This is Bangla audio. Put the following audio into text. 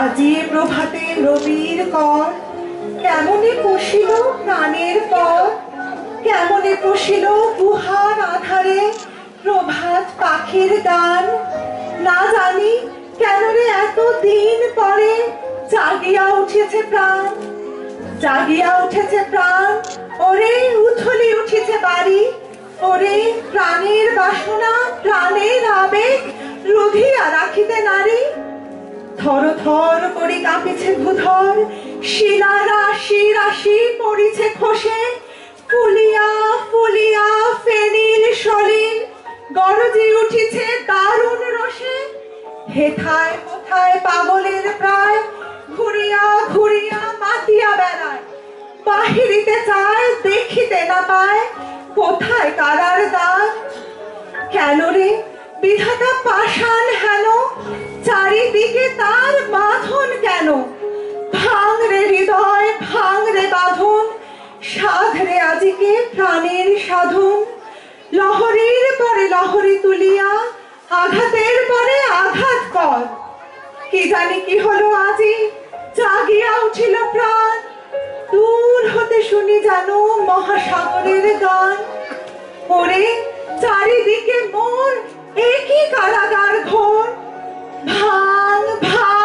আজি প্রভাতে রবির কর কেমনে পশিল প্রাণের পর, কেমনে পশিল গুহার আধারে প্রভাত পাখির গান। না জানি কেন রে এত দিন পরে জাগিয়া উঠেছে প্রাণ, জাগিয়া উঠেছে প্রাণ। ওরে উথলি উঠেছে বাড়ি, ওরে প্রাণের বাসনা প্রাণের আবেগ রুধিয়া রাখিতে নারী। থর থর করে কাঁপিছে ভূধর, শিলা রাশি রাশি পড়িছে খসে, ফুলিয়া ফুলিয়া ফেনিল সলিল গরজে উঠিছে দারুণ রসে। হেথায় কোথায় পাগলের প্রায় ঘুরিয়া ঘুরিয়া মাতিয়া বেড়ায়, বাহিরিতে চায় দেখিতে না পায় কোথায় কারার দ্বার। কেন রে বিধাতা পাষাণ হেন, চারিদিকে তার বাঁধন কেন? ভাঙ রে হৃদয় ভাঙ রে বাঁধন, সাধ রে আজিকে প্রাণের সাধন। লহরীর পরে লহরী তুলিয়া আঘাতের পরে আঘাত কর। কি জানি কি হলো আজি জাগিয়া উঠিল প্রাণ, দূর হতে শুনি জানো মহাসাগরের গান। ওরে চারিদিকে মোর একই কারাগার ঘোর, ভাঙ ভাঙ